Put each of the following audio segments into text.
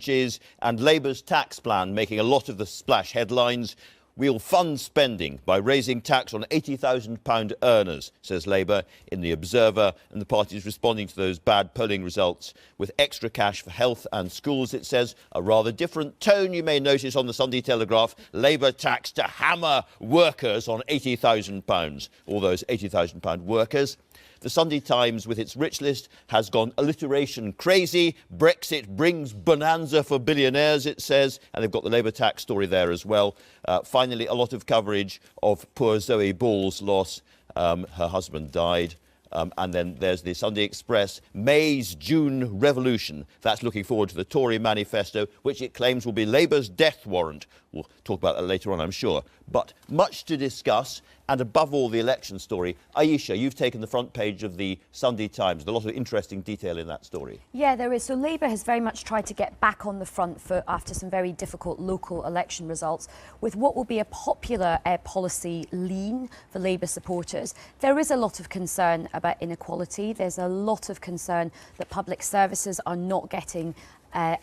And Labour's tax plan making a lot of the splash headlines. We'll fund spending by raising tax on £80,000 earners, says Labour in The Observer, and the party is responding to those bad polling results with extra cash for health and schools, it says. A rather different tone you may notice on the Sunday Telegraph. Labour tax to hammer workers on £80,000. All those £80,000 workers. The Sunday Times, with its rich list, has gone alliteration crazy. Brexit brings bonanza for billionaires, it says. And they've got the Labour tax story there as well. Finally, a lot of coverage of poor Zoe Ball's loss. Her husband died. And then there's the Sunday Express, May's June Revolution. That's looking forward to the Tory manifesto, which it claims will be Labour's death warrant. We'll talk about that later on, I'm sure. But much to discuss, and above all, the election story. Ayesha, you've taken the front page of the Sunday Times. There's a lot of interesting detail in that story. Yeah, there is. So Labour has very much tried to get back on the front foot after some very difficult local election results with what will be a popular policy lean for Labour supporters. There is a lot of concern about inequality. There's a lot of concern that public services are not getting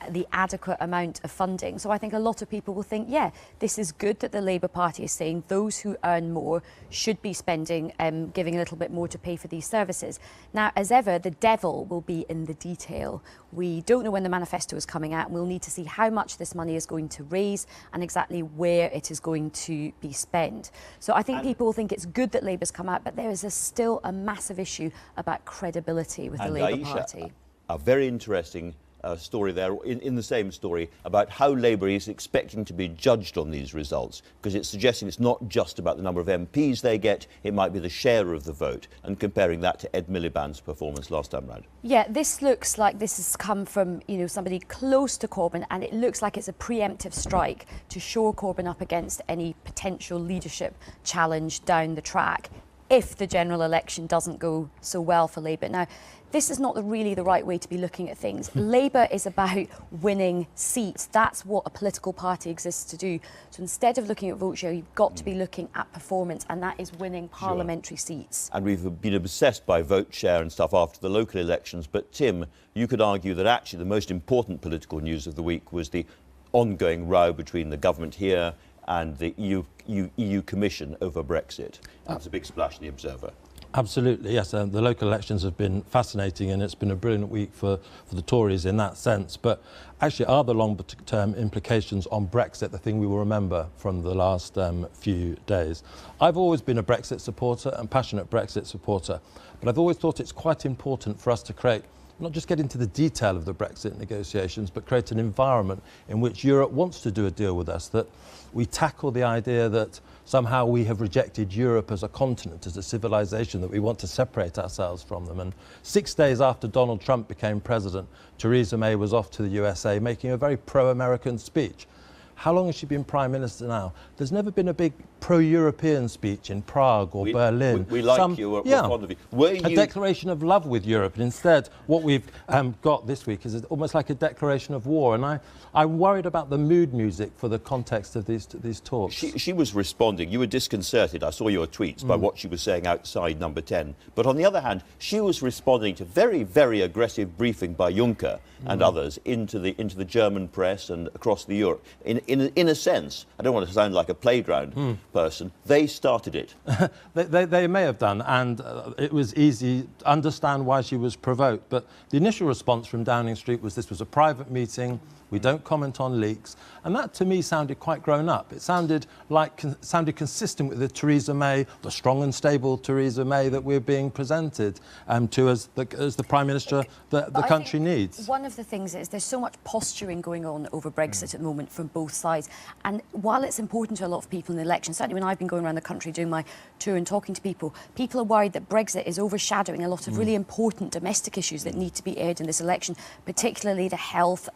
the adequate amount of funding. So I think a lot of people will think, yeah, this is good that the Labour Party is saying those who earn more should be spending, giving a little bit more to pay for these services. Now, as ever, the devil will be in the detail. We don't know when the manifesto is coming out. We'll need to see how much this money is going to raise and exactly where it is going to be spent. So I think people will think it's good that Labour's come out, but there is still a massive issue about credibility with the Labour Party. A very interesting story there, in the same story, about how Labour is expecting to be judged on these results, because it's suggesting it's not just about the number of MPs they get, it might be the share of the vote, and comparing that to Ed Miliband's performance last time round. Yeah, this looks like this has come from, somebody close to Corbyn, and it looks like it's a preemptive strike to shore Corbyn up against any potential leadership challenge down the track if the general election doesn't go so well for Labour. Now, this is not really the right way to be looking at things. Labour is about winning seats. That's what a political party exists to do. So instead of looking at vote share, you've got to be looking at performance, and that is winning parliamentary seats. And we've been obsessed by vote share and stuff after the local elections. But Tim, you could argue that actually the most important political news of the week was the ongoing row between the government here and the EU Commission over Brexit. That's a big splash in The Observer. Absolutely, yes. The local elections have been fascinating, and it's been a brilliant week for the Tories in that sense. But actually, are the long-term implications on Brexit the thing we will remember from the last few days? I've always been a Brexit supporter and passionate Brexit supporter, but I've always thought it's quite important for us to create, not just get into the detail of the Brexit negotiations, but create an environment in which Europe wants to do a deal with us, that we tackle the idea that somehow we have rejected Europe as a continent, as a civilization, that we want to separate ourselves from them. And 6 days after Donald Trump became president, Theresa May was off to the USA making a very pro-American speech. How long has she been Prime Minister now? There's never been a big pro-European speech in Prague or Berlin. We like you, we're fond of you. A declaration of love with Europe. And instead, what we've got this week is almost like a declaration of war. And I'm worried about the mood music for the context of these talks. She was responding. You were disconcerted. I saw your tweets by what she was saying outside Number 10. But on the other hand, she was responding to very, very aggressive briefing by Juncker and others into the German press and across the Europe. In a sense, I don't want to sound like a playground person, they started it. they may have done, and it was easy to understand why she was provoked. But the initial response from Downing Street was this was a private meeting. We don't comment on leaks. And that, to me, sounded quite grown up. It sounded consistent with the Theresa May, the strong and stable Theresa May that we're being presented to as the Prime Minister that the country needs. One of the things is there's so much posturing going on over Brexit at the moment from both sides. And while it's important to a lot of people in the election, certainly when I've been going around the country doing my tour and talking to people are worried that Brexit is overshadowing a lot of really important domestic issues that need to be aired in this election, particularly the health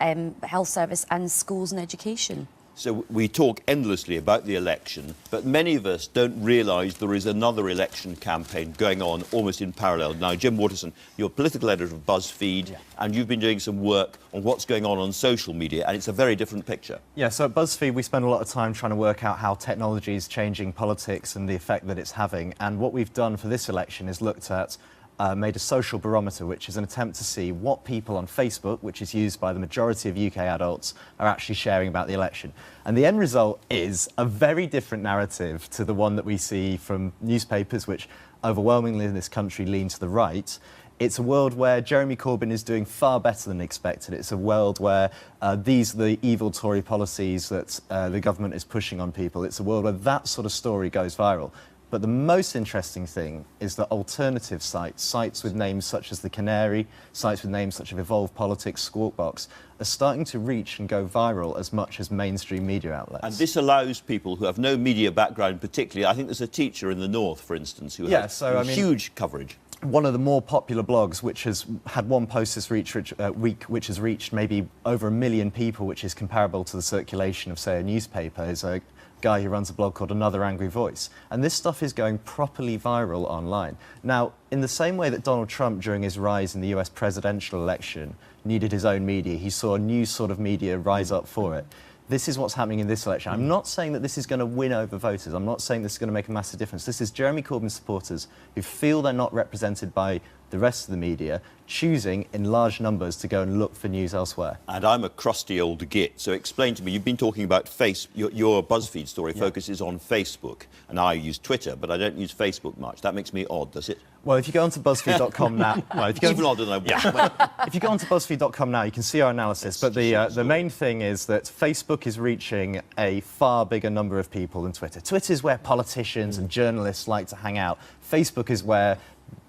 service and schools and education. So we talk endlessly about the election, but many of us don't realise there is another election campaign going on almost in parallel. Now, Jim Waterson, you're political editor of BuzzFeed, and you've been doing some work on what's going on social media, and it's a very different picture. Yeah, so at BuzzFeed we spend a lot of time trying to work out how technology is changing politics and the effect that it's having. And what we've done for this election is looked at made a social barometer, which is an attempt to see what people on Facebook, which is used by the majority of UK adults, are actually sharing about the election. And the end result is a very different narrative to the one that we see from newspapers, which overwhelmingly in this country lean to the right. It's a world where Jeremy Corbyn is doing far better than expected. It's a world where these are the evil Tory policies that the government is pushing on people. It's a world where that sort of story goes viral. But the most interesting thing is that alternative sites with names such as The Canary, sites with names such as Evolve Politics, Squawk Box, are starting to reach and go viral as much as mainstream media outlets. And this allows people who have no media background particularly, I think there's a teacher in the north, for instance, who has huge coverage. One of the more popular blogs, which has had one post this week, which has reached maybe over 1 million people, which is comparable to the circulation of, say, a newspaper, is a guy who runs a blog called Another Angry Voice. And this stuff is going properly viral online. Now, in the same way that Donald Trump, during his rise in the US presidential election, needed his own media, he saw a new sort of media rise up for it. This is what's happening in this election. I'm not saying that this is going to win over voters. I'm not saying this is going to make a massive difference. This is Jeremy Corbyn supporters who feel they're not represented by the rest of the media, choosing in large numbers to go and look for news elsewhere. And I'm a crusty old git, so explain to me, you've been talking about your BuzzFeed story focuses on Facebook, and I use Twitter, but I don't use Facebook much. That makes me odd, does it? Well, if you go onto BuzzFeed.com now... well, if you go Even odder than I If you go onto BuzzFeed.com now, you can see our analysis, but the main thing is that Facebook is reaching a far bigger number of people than Twitter. Twitter is where politicians and journalists like to hang out. Facebook is where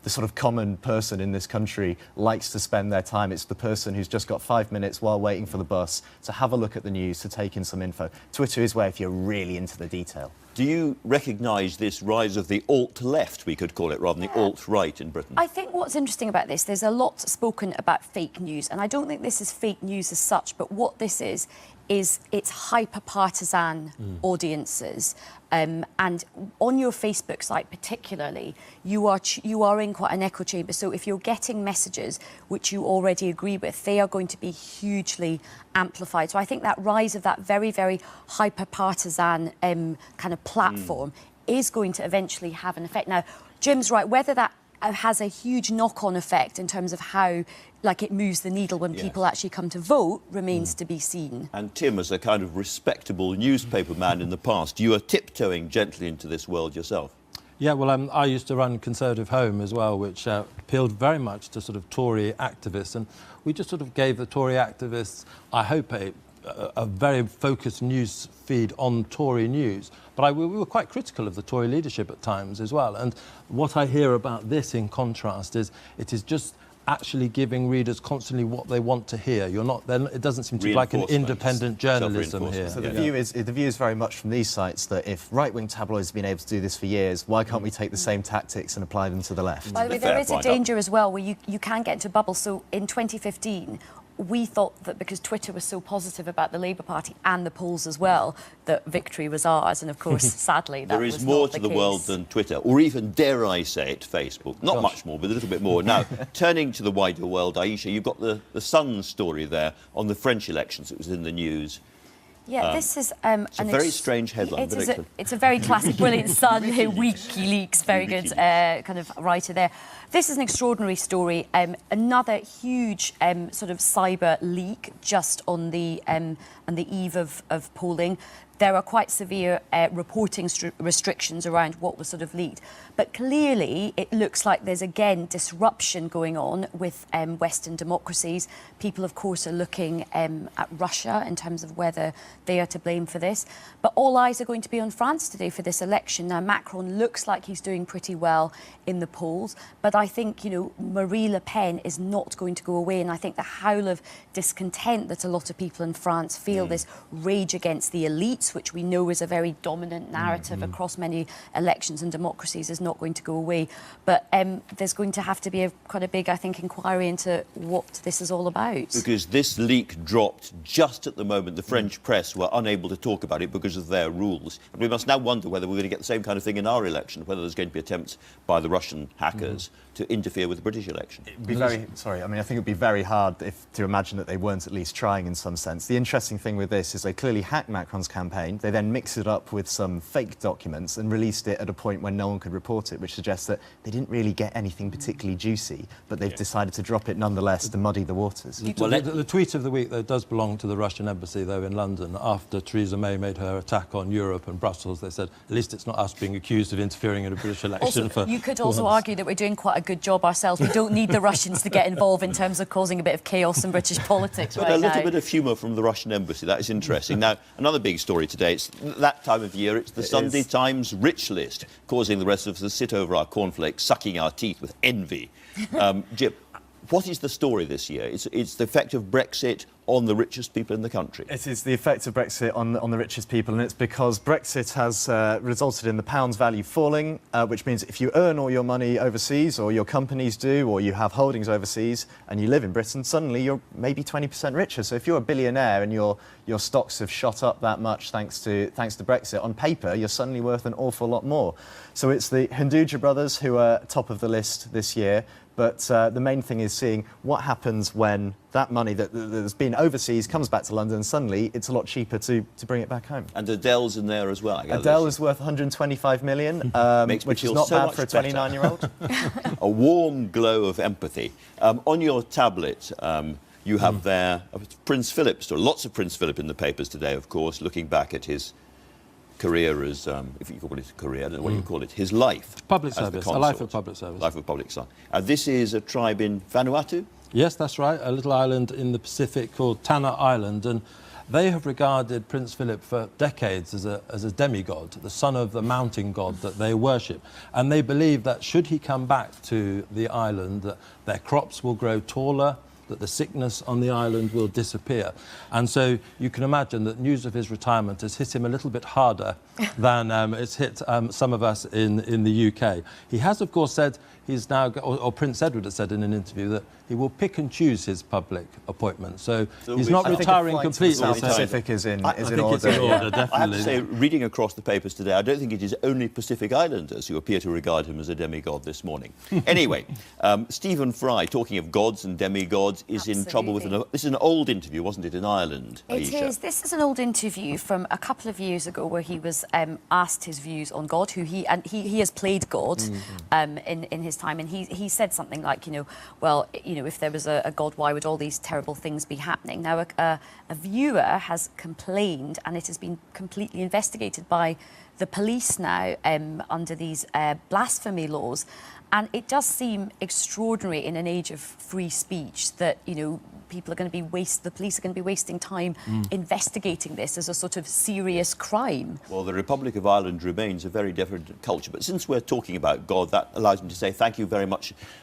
the sort of common person in this country likes to spend their time. It's the person who's just got 5 minutes while waiting for the bus to have a look at the news, to take in some info. Twitter is where if you're really into the detail. Do you recognise this rise of the alt-left, we could call it, rather than the alt-right in Britain? I think what's interesting about this, there's a lot spoken about fake news, and I don't think this is fake news as such, but what this is it's hyper-partisan audiences. And on your Facebook site particularly, you are in quite an echo chamber. So if you're getting messages which you already agree with, they are going to be hugely amplified. So I think that rise of that very, very hyper-partisan kind of platform is going to eventually have an effect. Now, Jim's right, whether that has a huge knock-on effect in terms of how it moves the needle when people actually come to vote remains to be seen. And Tim, as a kind of respectable newspaper man in the past, you are tiptoeing gently into this world yourself. Yeah, well, I used to run Conservative Home as well, which appealed very much to sort of Tory activists, and we just sort of gave the Tory activists, I hope, a very focused news feed on Tory news. But we were quite critical of the Tory leadership at times as well. And what I hear about this, in contrast, is it is just actually giving readers constantly what they want to hear. It doesn't seem to be like an independent journalism here. So the view is very much from these sites that if right-wing tabloids have been able to do this for years, why can't we take the same tactics and apply them to the left? By the way, there is a danger as well where you can get into bubbles. So in 2015, we thought that because Twitter was so positive about the Labour Party and the polls as well, that victory was ours. And of course, sadly, that was not the case. There is more to the world than Twitter, or even, dare I say it, Facebook. Not much more, but a little bit more. Now, turning to the wider world, Ayesha, you've got the Sun story there on the French elections. It was in the news. Yeah, this is it's a very strange headline. It's a very classic, brilliant Sun, WikiLeaks, very good kind of writer there. This is an extraordinary story. Another huge sort of cyber leak just on the eve of polling. There are quite severe reporting restrictions around what was sort of leaked. But clearly, it looks like there's, again, disruption going on with Western democracies. People, of course, are looking at Russia in terms of whether they are to blame for this. But all eyes are going to be on France today for this election. Now, Macron looks like he's doing pretty well in the polls. But I think, Marine Le Pen is not going to go away. And I think the howl of discontent that a lot of people in France feel, this rage against the elites, which we know is a very dominant narrative across many elections and democracies, is not going to go away. But there's going to have to be a quite a big, I think, inquiry into what this is all about. Because this leak dropped just at the moment the French press were unable to talk about it because of their rules. And we must now wonder whether we're going to get the same kind of thing in our election, whether there's going to be attempts by the Russian hackers to interfere with the British election. It'd be very, sorry, I mean, I think it would be very hard to imagine that they weren't at least trying in some sense. The interesting thing with this is they clearly hacked Macron's campaign. They then mixed it up with some fake documents and released it at a point when no one could report it, which suggests that they didn't really get anything particularly juicy, but they've decided to drop it nonetheless to muddy the waters. Well, the tweet of the week, though, does belong to the Russian embassy, though, in London. After Theresa May made her attack on Europe and Brussels, they said, at least it's not us being accused of interfering in a British election. You could also argue that we're doing quite a good job ourselves. We don't need the Russians to get involved in terms of causing a bit of chaos in British politics But right now. a little bit of humour from the Russian embassy. That is interesting. Now, another big story today. It's that time of year. It's the Sunday Times rich list, causing the rest of us to sit over our cornflakes, sucking our teeth with envy. Jim, what is the story this year? It's the effect of Brexit on the richest people in the country. It is the effect of Brexit on the richest people, and it's because Brexit has resulted in the pound's value falling, which means if you earn all your money overseas, or your companies do, or you have holdings overseas, and you live in Britain, suddenly you're maybe 20% richer. So if you're a billionaire and your stocks have shot up that much thanks to Brexit, on paper, you're suddenly worth an awful lot more. So it's the Hinduja brothers who are top of the list this year. But the main thing is seeing what happens when that money that's been overseas comes back to London. Suddenly, it's a lot cheaper to bring it back home. And Adele's in there as well. Adele is worth 125 million, which is not bad for a 29-year-old. A warm glow of empathy. On your tablet, you have there Prince Philip story. Lots of Prince Philip in the papers today, of course, looking back at his career as, if you call it a career, I don't know what you call it, his life. Public service, a life of public service. Life of public service. This is a tribe in Vanuatu? Yes, that's right, a little island in the Pacific called Tanna Island, and they have regarded Prince Philip for decades as a demigod, the son of the mountain god that they worship. And they believe that should he come back to the island, that their crops will grow taller, that the sickness on the island will disappear. And so you can imagine that news of his retirement has hit him a little bit harder than it's hit some of us in the UK. He has, of course, said he's now, or Prince Edward has said in an interview that he will pick and choose his public appointments. So he's not retiring completely. South Pacific is in order. It's in order, definitely. I have to say, reading across the papers today, I don't think it is only Pacific Islanders who appear to regard him as a demigod this morning. Anyway, Stephen Fry, talking of gods and demigods, is in trouble with this is an old interview, wasn't it, in Ireland, Ayesha? It is. This is an old interview from a couple of years ago where he was asked his views on God, he has played God in his time, and he said something like, well, if there was a God, why would all these terrible things be happening? Now, a viewer has complained, and it has been completely investigated by the police now under these blasphemy laws. And it does seem extraordinary in an age of free speech that, people are going to be the police are going to be wasting time investigating this as a sort of serious crime. Well, the Republic of Ireland remains a very different culture. But since we're talking about God, that allows me to say thank you very much